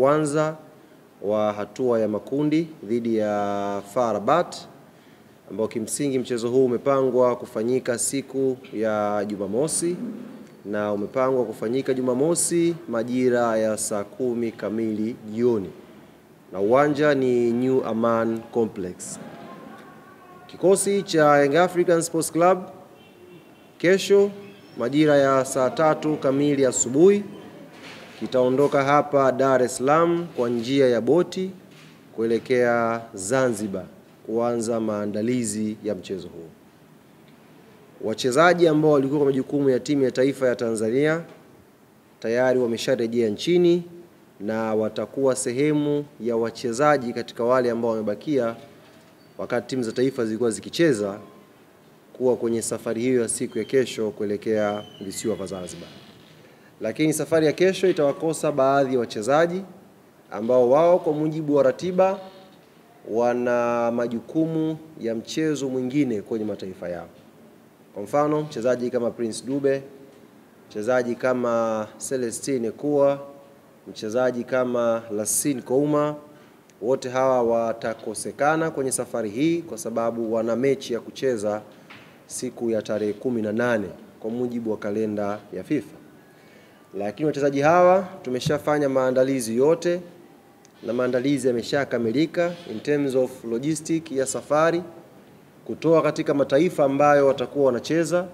Kwanza wa hatua ya makundi dhidi ya FAR Rabat, ambao kimsingi mchezo huu umepangwa kufanyika siku ya Jumamosi na umepangwa kufanyika Jumamosi majira ya saa 10 kamili jioni, na uwanja ni New Aman Complex. Kikosi cha Young African Sports Club kesho majira ya saa 3 kamili asubuhi kitaondoka hapa Dar es Salaam kwa njia ya boti kuelekea Zanzibar kuanza maandalizi ya mchezo huu. Wachezaji ambao walikuwa kwa majukumu ya timu ya taifa ya Tanzania tayari wamesharejea nchini na watakuwa sehemu ya wachezaji katika wale ambao wamebakia wakati timu za taifa zilikuwa zikicheza kuwa kwenye safari hiyo ya siku ya kesho kuelekea visiwa vya Zanzibar. Lakini safari ya kesho itawakosa baadhi ya wachezaji ambao wao kwa mujibu wa ratiba wana majukumu ya mchezo mwingine kwenye mataifa yao. Kwa mfano, mchezaji kama Prince Dube, mchezaji kama Celestine Ekua, mchezaji kama Lassine Kouma, wote hawa watakosekana kwenye safari hii kwa sababu wana mechi ya kucheza siku ya tarehe 18 kwa mujibu wa kalenda ya FIFA. Lakini wachezaji hawa tumeshafanya maandalizi yote na maandalizi yameshakamilika in terms of logistic ya safari kutoka katika mataifa ambayo watakuwa wanacheza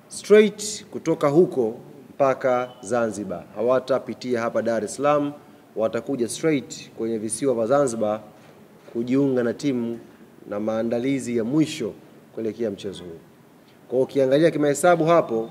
straight kutoka huko mpaka Zanzibar. Hawatapitia hapa Dar es Salaam, watakuja straight kwenye visiwa vya Zanzibar kujiunga na timu na maandalizi ya mwisho kuelekea mchezo huu. Kwa ukiangalia kimahesabu hapo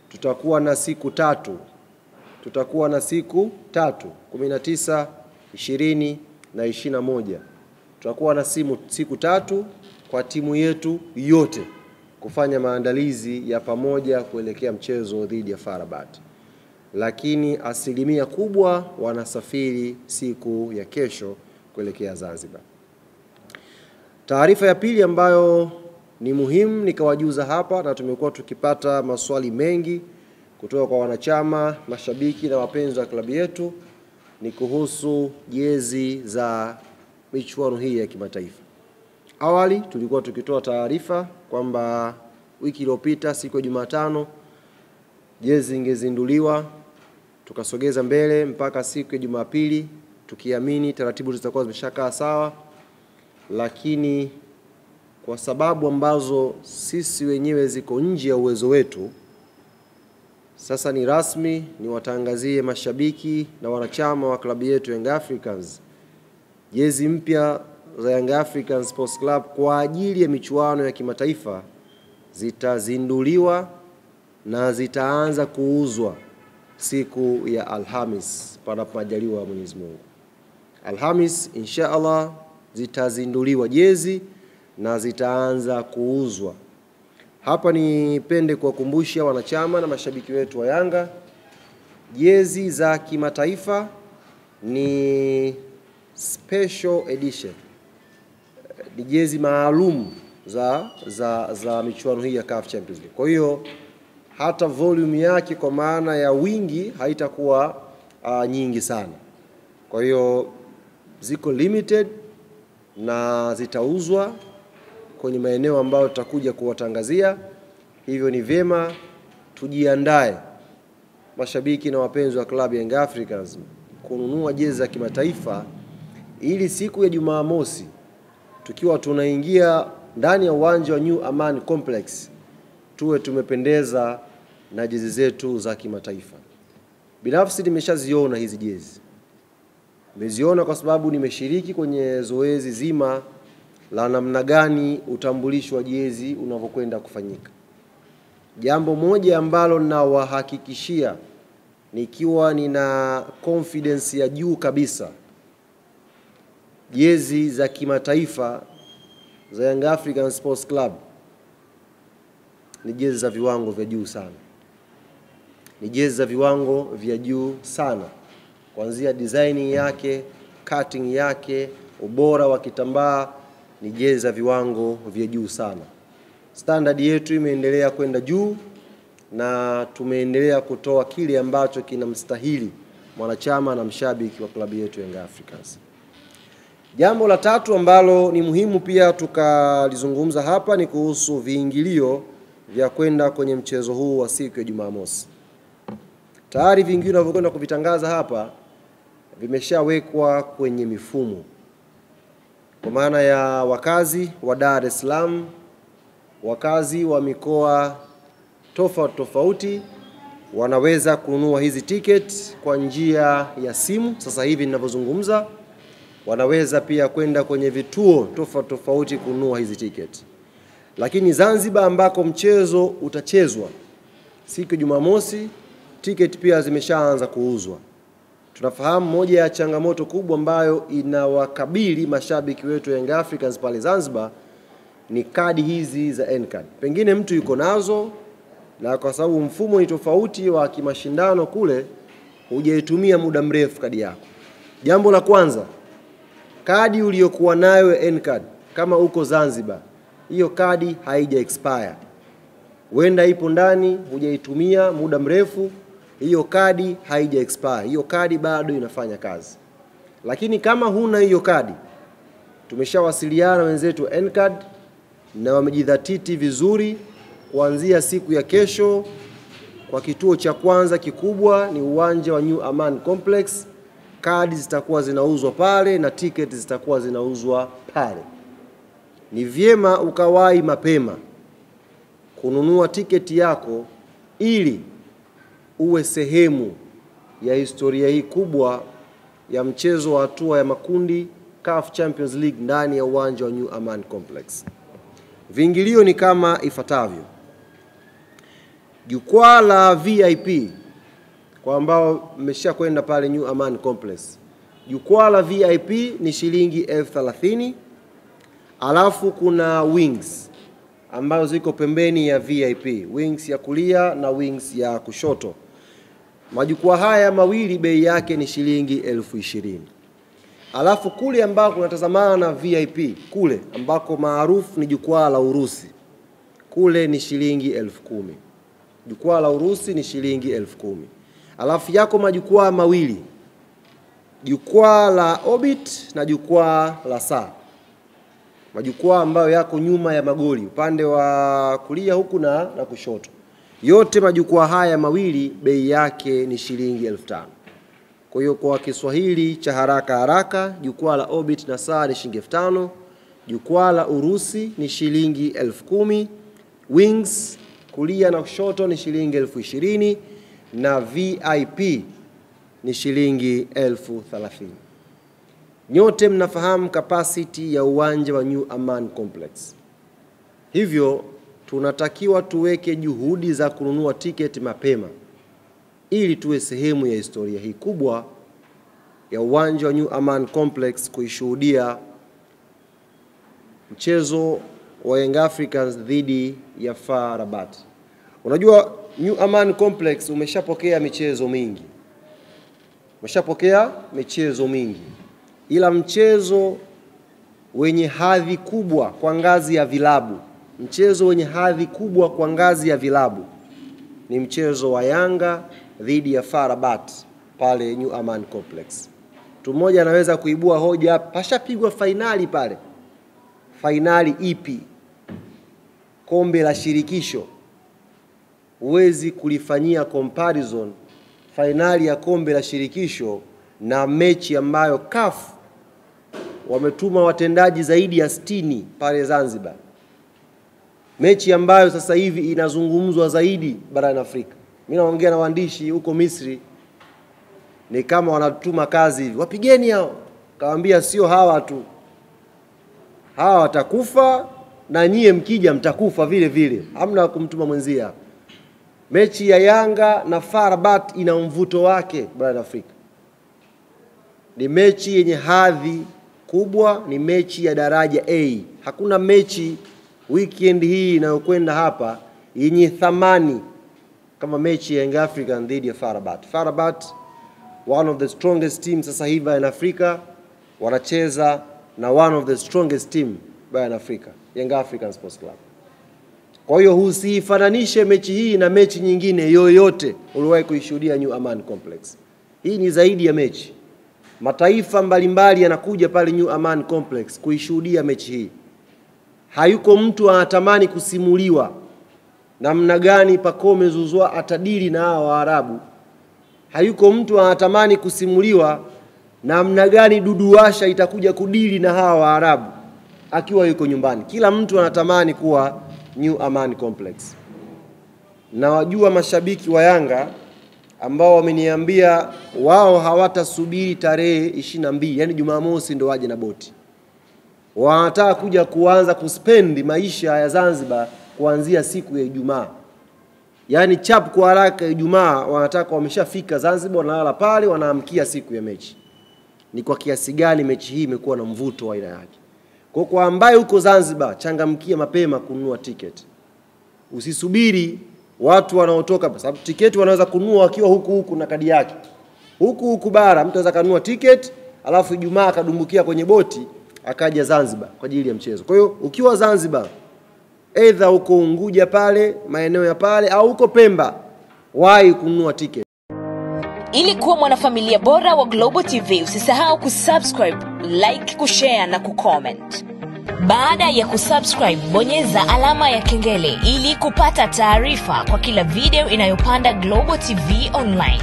tutakuwa na siku tatu. 19, 20 na 21. Tutakuwa na siku tatu kwa timu yetu yote kufanya maandalizi ya pamoja kuelekea mchezo dhidi ya FAR Rabat. Lakini asilimia kubwa wanasafiri siku ya kesho kuelekea Zanzibar. Taarifa ya pili ambayo ni muhimu nikawajuza hapa, na tumekuwa tukipata maswali mengi kutoka kwa wanachama, mashabiki na wapenzi wa klabu yetu, ni kuhusu jezi za michuano hii ya kimataifa. Awali tulikuwa tukitoa taarifa kwamba wiki iliyopita siku ya Jumatano jezi ingezinduliwa, tukasogeza mbele mpaka siku ya Jumapili tukiamini taratibu zitakuwa zimeshakaa sawa, lakini kwa sababu ambazo sisi wenyewe ziko nje ya uwezo wetu, sasa ni rasmi ni watangazie mashabiki na wanachama wa klabu yetu Young Africans jezi mpya za Young African Sports Club kwa ajili ya michuano ya kimataifa zitazinduliwa na zitaanza kuuzwa siku ya Alhamis panapo majaliwa ya Mwenyezi Mungu. Alhamis inshallah zitazinduliwa jezi na zitaanza kuuzwa. Hapa nipende kuwakumbusha wanachama na mashabiki wetu wa Yanga, jezi za kimataifa ni special edition. Ni jezi maalum za michuano hii ya CAF Champions League. Kwa hiyo hata volume yake kwa maana ya wingi haitakuwa nyingi sana. Kwa hiyo ziko limited na zitauzwa kwenye maeneo ambayo tutakuja kuwatangazia. Hivyo ni vyema tujiandae mashabiki na wapenzi wa klabu ya Young Africans kununua jezi za kimataifa, ili siku ya Jumamosi tukiwa tunaingia ndani ya uwanja wa New Aman Complex tuwe tumependeza na jezi zetu za kimataifa. Binafsi nimeshaziona hizi jezi. Nimeziona kwa sababu nimeshiriki kwenye zoezi zima la namna gani utambulisho wa jezi unavyokwenda kufanyika. Jambo moja ambalo ninawahakikishia nikiwa nina confidence ya juu kabisa, jezi za kimataifa za Young African Sports Club ni jezi za viwango vya juu sana. Ni jezi za viwango vya juu sana. Kuanzia design yake, cutting yake, ubora wa kitambaa, ni jezi za viwango vya juu sana. Standard yetu imeendelea kwenda juu na tumeendelea kutoa kile ambacho kinamstahili mwanachama na mshabiki wa klabu yetu Young Africans. Jambo la tatu ambalo ni muhimu pia tukalizungumza hapa ni kuhusu viingilio vya kwenda kwenye mchezo huu wa siku ya Jumamosi. Tayari viingilio vinavyokwenda kuvitangaza hapa vimeshawekwa kwenye mifumo, kwa maana ya wakazi wa Dar es Salaam, wakazi wa mikoa tofauti wanaweza kununua hizi ticket kwa njia ya simu. Sasa hivi ninavyozungumza, wanaweza pia kwenda kwenye vituo tofauti kununua hizi ticket. Lakini Zanzibar ambako mchezo utachezwa siku ya Jumamosi, ticket pia zimeshaanza kuuzwa. Tunafahamu moja ya changamoto kubwa ambayo inawakabili mashabiki wetu Young Africans pale Zanzibar ni kadi hizi za N-card. Pengine mtu yuko nazo, na kwa sababu mfumo ni tofauti wa kimashindano kule, hujaitumia muda mrefu kadi yako. Jambo la kwanza, kadi uliyokuwa nayo N-card kama uko Zanzibar, hiyo kadi haija expire. Wenda ipo ndani, hujaitumia muda mrefu, hiyo kadi haija expire. Hiyo kadi bado inafanya kazi. Lakini kama huna hiyo kadi, tumeshawasiliana wenzetu N-card na wamejidhatiti vizuri. Kuanzia siku ya kesho, kwa kituo cha kwanza kikubwa ni uwanja wa New Aman Complex, kadi zitakuwa zinauzwa pale na ticket zitakuwa zinauzwa pale. Ni vyema ukawahi mapema kununua tiketi yako ili uwe sehemu ya historia hii kubwa ya mchezo wa hatua ya makundi CAF Champions League ndani ya uwanja wa New Aman Complex. Viingilio ni kama ifuatavyo. Jukwaa la VIP kwa ambao mmeshakwenda pale New Aman Complex. Jukwaa la VIP ni shilingi 30,000. Alafu kuna wings ambazo ziko pembeni ya VIP, wings ya kulia na wings ya kushoto. Majukwaa haya mawili bei yake ni shilingi 20,000. Alafu kule ambako unatazamana na VIP, kule ambako maarufu ni jukwaa la Urusi, kule ni shilingi 10,000. Jukwaa la Urusi ni shilingi 10,000. Alafu yako majukwaa mawili, jukwaa la Orbit na jukwaa la Saa. Majukwaa ambayo yako nyuma ya magoli, upande wa kulia huku na kushoto. Yote majukwaa haya mawili bei yake ni shilingi 5,000. Kwa hiyo kwa Kiswahili cha haraka, jukwaa la Orbit na Saa ni shilingi 5,000, jukwaa la Urusi ni shilingi 10,000, wings kulia na kushoto ni shilingi 20,000 na VIP ni shilingi 30,000. Nyote mnafahamu capacity ya uwanja wa New Aman Complex. Hivyo tunatakiwa tuweke juhudi za kununua tiketi mapema ili tuwe sehemu ya historia hii kubwa ya uwanja wa New Aman Complex kuishuhudia mchezo wa Young Africans dhidi ya FAR Rabat. Unajua New Aman Complex umeshapokea michezo mingi. Ila mchezo wenye hadhi kubwa kwa ngazi ya vilabu, ni mchezo wa Yanga dhidi ya FAR Rabat pale New Aman Complex. Mtu mmoja anaweza kuibua hoja, pashapigwa finali pale. Finali ipi? Kombe la shirikisho. Huwezi kulifanyia comparison finali ya kombe la shirikisho na mechi ambayo CAF wametuma watendaji zaidi ya 60 pale Zanzibar. Mechi ambayo sasa hivi inazungumzwa zaidi barani Afrika. Mimi naongea na waandishi huko Misri, ni kama wanatuma kazi hivi, wapigeni hao. Kawaambia sio hawa tu, hawa watakufa na nyie mkija mtakufa vile vile, hamna kumtuma mwenzia. Mechi ya Yanga na FAR Rabat ina mvuto wake barani Afrika. Ni mechi yenye hadhi kubwa, ni mechi ya daraja A. Hakuna mechi weekend hii inayokwenda hapa yenye thamani kama mechi ya Young African dhidi ya FAR Rabat. FAR Rabat, one of the strongest teams sasa hivi in Africa, wanacheza na one of the strongest team barani Afrika, Young African Sports Club. Kwa hiyo usifananishe mechi hii na mechi nyingine yoyote uliwahi kuishuhudia New Aman Complex. Hii ni zaidi ya mechi. Mataifa mbalimbali yanakuja pale New Aman Complex kuishuhudia mechi hii. Hayuko mtu anatamani kusimuliwa namna gani Pacome Zouzoua atadili na hao Waarabu. Hayuko mtu anatamani kusimuliwa namna gani Dudu Washa itakuja kudili na hawa Waarabu akiwa yuko nyumbani. Kila mtu anatamani kuwa New Aman Complex. Na wajua mashabiki wa Yanga ambao wameniambia wao hawatasubiri tarehe 22, yani Jumamosi ndo waje na boti. Wanataka kuja kuanza kuspendi maisha ya Zanzibar kuanzia siku ya Ijumaa. Yani chap kwa haraka Ijumaa wanataka wameshafika Zanzibar, wanalala pale, wanaamkia siku ya mechi. Ni kwa kiasi gani mechi hii imekuwa na mvuto wa aina yake. Kwa ambaye uko Zanzibar, changamkia mapema kununua tiketi. Usisubiri watu wanaotoka, kwa sababu tiketi wanaweza kununua wakiwa huku na kadi yake. Huku bara mtu anaweza kununua tiketi alafu Ijumaa akadumbukia kwenye boti akaja Zanzibar kwa ajili ya mchezo. Kwa hiyo ukiwa Zanzibar, either uko Unguja pale, maeneo ya pale, au uko Pemba, wahi kununua tiketi. Ili kuwa mwanafamilia bora wa Global TV, usisahau kusubscribe, like, kushare na kucomment. Baada ya kusubscribe, bonyeza alama ya kengele ili kupata taarifa kwa kila video inayopanda Global TV Online.